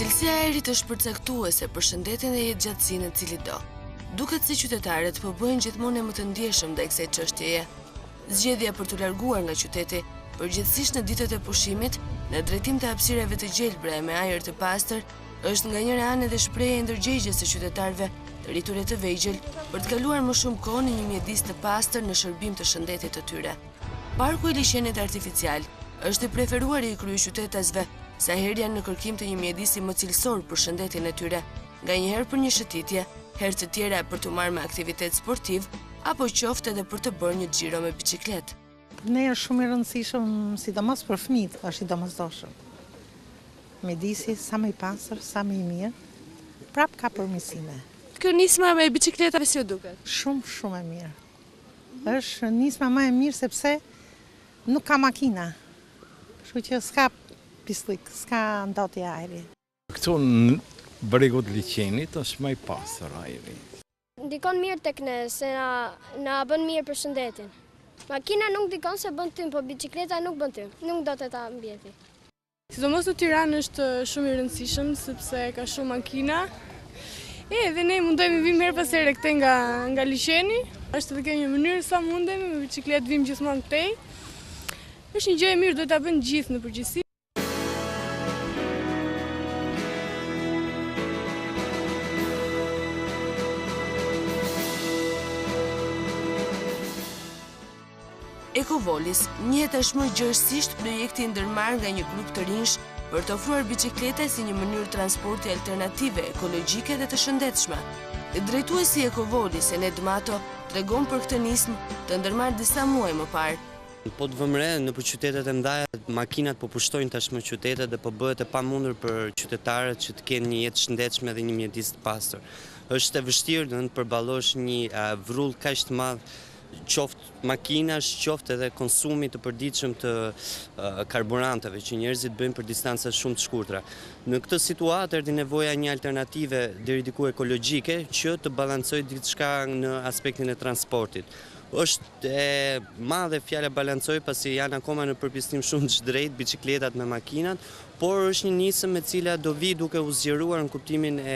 Cilësia e ajrit është përcaktuese për shëndetin dhe jetëgjatësinë e cili do. Duket si qytetarët po bëjnë gjithmonë më të ndjeshëm ndaj kësaj çështjeje. Zgjedhja për të larguar nga qyteti, përgjithsisht në ditët e pushimit, në drejtim të hapësirave të gjelbra e me ajër të pastër, është nga njëra anë edhe shprehje ndërgjegjës së qytetarëve të rritur e të vegjël për të kaluar më shumë kohë në një mjedis të pastër në shërbim të shëndetit të tyre. Parku i liçenit artificial është i preferuari i kryeqytetasve, sa herë janë në kërkim të një mjedisi më cilësor për shëndetin e tyre, nganjëherë për një shëtitje, herë të tjera për të marrë me aktivitet sportiv, apo qoftë edhe për të bërë një xhiro me biçikletë. Ne është shumë i rëndësishëm, sidomos për fëmijët, është i domosdoshëm. Mjedisi sa më i pastër, sa më i mirë, prap ka përmirësime. Kjo nisma me biçikletave si ju duket? Shumë e mirë. Është nisma më e mirë sepse nuk ka makina. Kështu që s'ka pislik, s'ka ndotje ajri. Këtu në bregut liçenit është më i pastër ajri. Ndikon mirë tek ne, se na bën mirë për shëndetin. Makina nuk dikon se bën tym, po biçikleta nuk bën tym. Nuk do të ta mbjeti. Sidomos në Tiranë është shumë i rëndësishëm sepse ka shumë makina. Dhe ne mundojmë vim her pas here këtej nga liçeni. Është edhe kjo një mënyrë sa mundemi me biçikletë vim gjithmonë këtej. Është një gjë e mirë, duhet ta bëjnë gjithë në përgjithësi. Ecovolis njihet tashmë gjërësisht projekti i ndërmarrë nga një grup të rinj për të ofruar biçikleta si një mënyrë transporti alternative, ekologjike dhe të shëndetshme. Drejtuesi i Ecovolis, Ened Mato, tregon për këtë nismë të ndërmarrë disa muaj më parë. Po të vëmre, në për qytetet e mdhaja, makinat po pushtojnë tashmë qytetet dhe po bëhet e pamundur për qytetarët që të kenë një jetë shëndetshme dhe një mjedis të pastër. Është e vështirë të përballosh një vrull kaq të madh, qoftë makinash, qoftë edhe konsumi të përditshëm të karburanteve që njerëzit bëjnë për distanca shumë të shkurtra. Në këtë situatë erdhi nevoja një alternative deri diku ekologjike që të balancojë diçka në aspektin e transportit. Është e madhe fjala balancoj pasi janë akoma në përpjesnim shumë të drejt biçikletat me makinat, por është një nisëm e cila do vi duke u zgjeruar në kuptimin e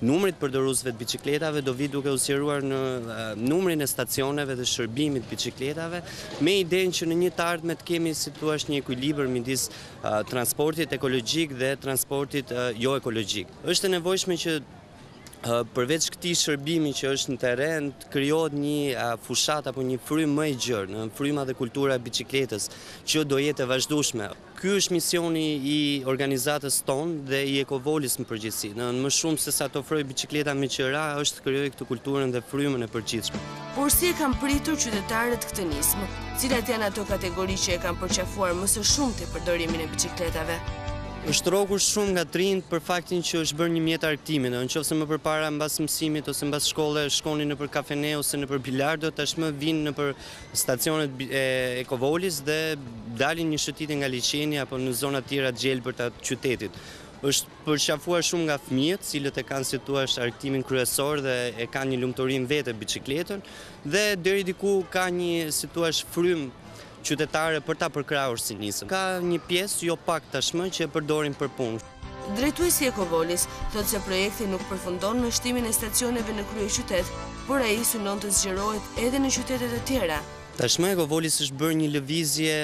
numrit përdorusve të biçikletave, do vi duke u zgjeruar në numrin e stacioneve dhe shërbimit biçikletave, me idenë që në një të ardhme të kemi si thua një ekuilibër midis transportit ekologjik dhe transportit jo ekologjik. Është e nevojshme që përveç këtij shërbimi që është në terren, krijohet një fushat apo një frymë më e gjerë në fryma dhe kultura e biçikletës, që do jetë e vazhdueshme. Ky është misioni i organizatës tonë dhe i Ecovolis në përgjithësi. Në më shumë se sa të ofrojë biçikleta me qira, është të krijojë këtë kulturën dhe frymën e përgjithshme. Por si e kanë pritur qytetarët këtë nismë? Cilat janë ato kategori që e kanë përqafuar më së shumti përdorimin e biçikletave? Është rrokur shumë nga trinjt për faktin që është bërë një mjet argëtimi, nëse më përpara mbas mësimit ose mbas shkolle shkonin nëpër kafene ose nëpër bilardo, tashmë vinë nëpër stacionet e Ecovolis dhe dalin një shëtitje nga liçeni apo në zona të tjera të gjelbërta të qytetit. Është përqafuar shumë nga fëmijët, cilët e kanë si thua argëtimin kryesor dhe e kanë një lumturim vetë biçikletën dhe deri diku ka një si thua frymë qytetare për ta përkrahur si nisëm. Ka një pjesë jo pak tashmë që e përdorin për punë. Drejtuesi i Ecovolis thotë se projekti nuk përfundon me shtimin e stacioneve në kryeqytet, por ai synon të zgjerohet edhe në qytete të tjera. Tashmë Ecovolis është bërë një lëvizje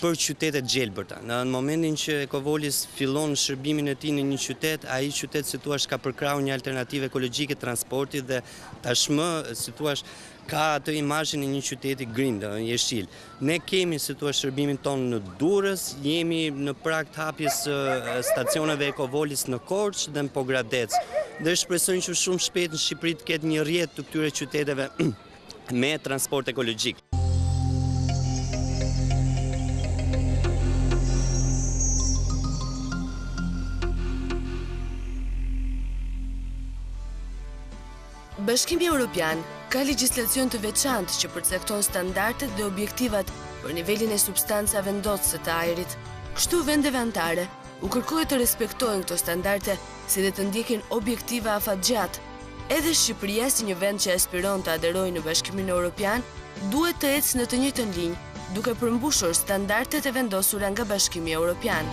për qytetet gjelbërta. Në momentin që Ecovolis fillon shërbimin e tij në një qytet, ai qytet si thua ka përkrahur një alternativë ekologjike transportit dhe tashmë si thua ka atë imazhin e një qyteti grind, jeshil. Ne kemi si thua shërbimin tonë në Durrës, jemi në prag të hapjes stacioneve Ecovolis në Korçë dhe në Pogradec. Dhe shpresojmë që shumë shpejt në Shqipëri të ketë një rrjet të këtyre qyteteve me transport ekologjik. Bashkimi Evropian ka legjislacion të veçantë që përcakton standardet dhe objektivat për nivelin e substancave ndoçse të ajrit. Kështu vendeve anëtare u kërkohet të respektojnë këto standarde si dhe të ndjekin objektiva afatgjatë. Edhe Shqipëria si një vend që aspiron të aderojë në Bashkimin Evropian, duhet të ecë në të njëjtën linjë, duke përmbushur standardet e vendosura nga Bashkimi Evropian.